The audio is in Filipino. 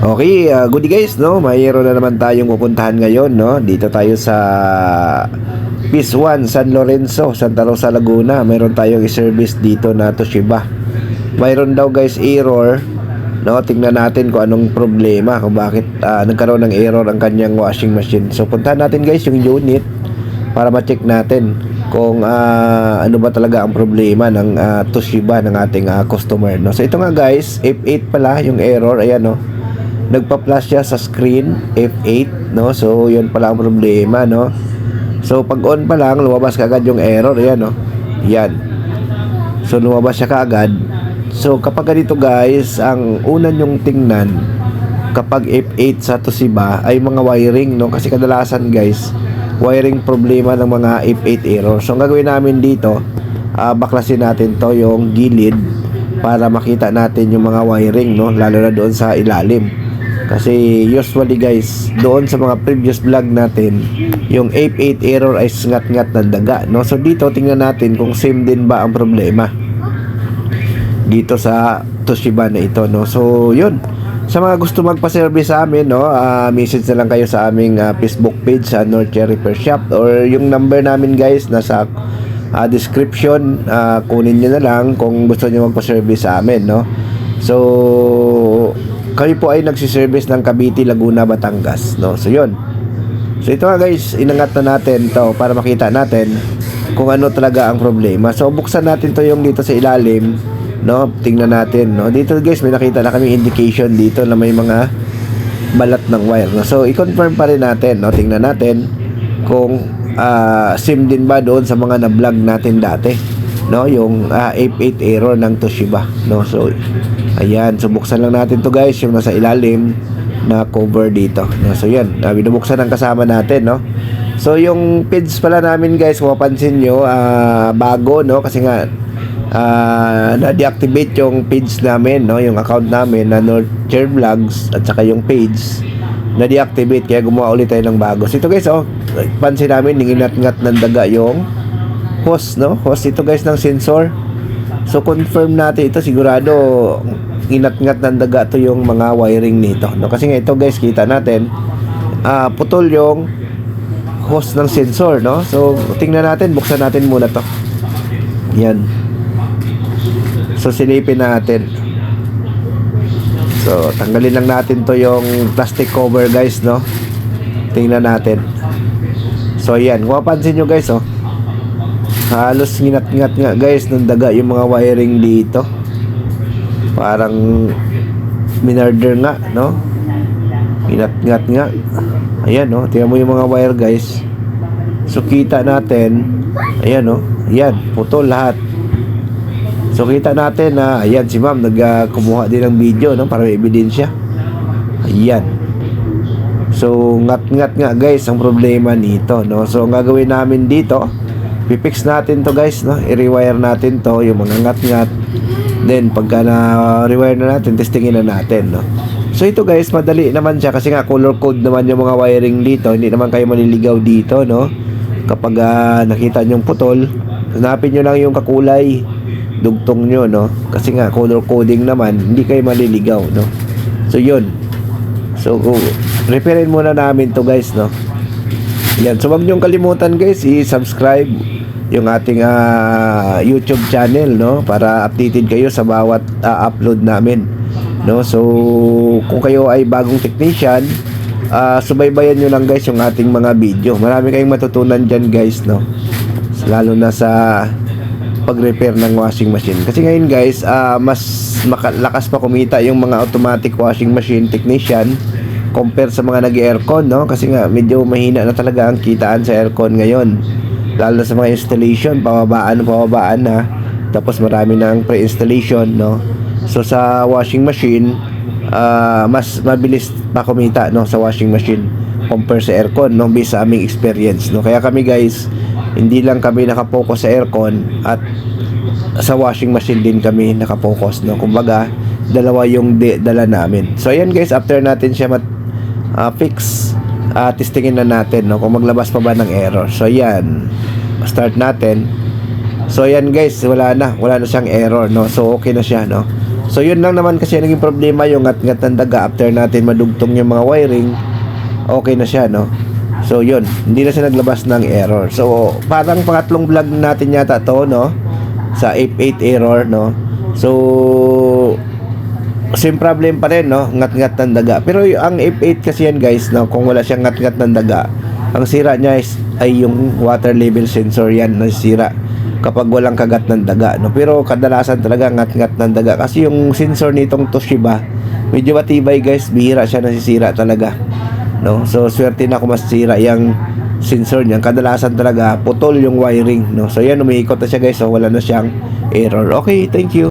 Okay, good guys, no? Mayroon na naman tayong pupuntahan ngayon, no? Dito tayo sa Phase 1, San Lorenzo, Santa Rosa, Laguna. Mayroon tayong i-service dito na Toshiba. Mayroon daw guys error, no? Tingnan natin kung anong problema, kung bakit nagkaroon ng error ang kanyang washing machine. So puntahan natin guys yung unit para ma-check natin kung ano ba talaga ang problema ng Toshiba ng ating customer, no? So ito nga guys, F8 pala yung error, ayan, no? Nagpa-flash siya sa screen F8, no? So yun pala ang problema, no? So pag on pa lang lumabas kaagad yung error, ayan, no? Yan. So lumabas siya kaagad. So kapag ganito guys, ang una nyong tingnan kapag F8 sa Toshiba ay mga wiring, no? Kasi kadalasan guys, wiring problema ng mga F8 error. So ang gagawin namin dito, baklasin natin to yung gilid para makita natin yung mga wiring, no? Lalo na doon sa ilalim. Kasi usually guys, doon sa mga previous vlog natin, yung F8 error ay ngat-ngat ng daga, no? So dito tingnan natin kung same din ba ang problema dito sa Toshiba na ito, no? So yun, sa mga gusto magpa-service sa amin, no, message na lang kayo sa aming Facebook page sa North Cherry Repair Shop, or yung number namin guys nasa description. Kunin nyo na lang kung gusto nyo magpa-service sa amin, no? So kami po ay nagsiservice ng Cavite, Laguna, Batangas, no? So yun. So ito nga guys, inangat na natin to para makita natin kung ano talaga ang problema. So buksan natin to yung dito sa ilalim, no? Tingnan natin, no? Dito guys, may nakita na kami indication dito na may mga balat ng wire, no? So i-confirm pa rin natin, no? Tingnan natin kung same din ba doon sa mga na-vlog natin dati, no? Yung F8 error ng Toshiba, no? So ayan, so buksan lang natin to guys, yung nasa ilalim na cover dito, no? So yan, binubuksan ang kasama natin, no? So yung page pala namin guys, kung mapansin nyo, bago, no? Kasi nga na-deactivate yung page namin, no? Yung account namin na North Cherry Vlogs, at saka yung page na-deactivate, kaya gumawa ulit tayo ng bago. So ito guys, oh, pansin namin, ninginat-ngat ng daga yung hose, no? Hose ito guys ng sensor. So confirm natin ito, sigurado inat-ngat ng daga to yung mga wiring nito, no? Kasi nga ito guys, kita natin putol yung hose ng sensor, no? So tingnan natin, buksan natin muna to. Yan. So silipin natin. So tanggalin lang natin to yung plastic cover guys, no? Tingnan natin. So yan, kung mapansin nyo guys, oh, halos nginat-ngat nga guys ng daga yung mga wiring dito. Parang minarder nga, no? Nginat-ngat nga. Ayan, no? Tingnan mo yung mga wire guys. So kita natin, ayan, no? Ayan, putol lahat. So kita natin na ayan, si ma'am nagkumuha din ng video, no? Para may ebidensya. Ayan. So ngat-ngat nga guys ang problema nito, no? So ang gagawin namin dito, pipix natin to guys, no? I-rewire natin to, yung mga ngat-ngat. Then pagka na-rewire na natin, testingin na natin, no? So ito guys, madali naman siya kasi nga color code naman yung mga wiring dito. Hindi naman kayo maliligaw dito, no? Kapag nakita nyo yung putol, hanapin nyo lang yung kakulay, dugtong nyo, no? Kasi nga color coding naman, hindi kayo maliligaw, no? So yun. So repairin muna namin to guys, no? Yan, so wag niyong kalimutan guys, i-subscribe yung ating YouTube channel, no? Para updated kayo sa bawat upload namin, no? So kung kayo ay bagong technician, subaybayan nyo lang guys yung ating mga video. Marami kayong matutunan dyan guys, no? Lalo na sa pag-repair ng washing machine. Kasi ngayon guys, mas lakas pa kumita yung mga automatic washing machine technician compare sa mga nag-aircon, no? Kasi nga medyo mahina na talaga ang kitaan sa aircon ngayon, lalo na sa mga installation, pababaan na, tapos marami na ang pre-installation, no? So sa washing machine, mas mabilis pa kumita, no, sa washing machine compare sa aircon, no, based sa aming experience, no? Kaya kami guys, hindi lang kami nakapokus sa aircon, at sa washing machine din kami nakapokus, no? Kumbaga dalawa yung dala namin. So ayan guys, after natin siya fix, testingin na natin, no, kung maglabas pa ba ng error. So ayan, start natin. So ayan guys, wala na siyang error, no? So okay na siya, no? So yun lang naman kasi naging problema, yung ngat-ngat ng daga. After natin madugtong yung mga wiring, okay na siya, no? So yun, hindi na siya naglabas ng error. So parang pangatlong vlog natin yata to, no? Sa F8 error, no? So same problem pa rin, no? Ngat-ngat ng daga. Pero ang F8 kasi yan, guys, no? Kung wala siyang ngat-ngat ng daga, ang sira niya ay yung water level sensor, yan nasira kapag walang kagat ng daga, no? Pero kadalasan talaga ngat-ngat ng daga kasi yung sensor nitong Toshiba medyo matibay, guys, bihira siya nasisira talaga, no? So swerte na kung masira yung sensor niya. Kadalasan talaga putol yung wiring, no? So yan, umiikot na siya, guys, so wala na siyang error. Okay, thank you.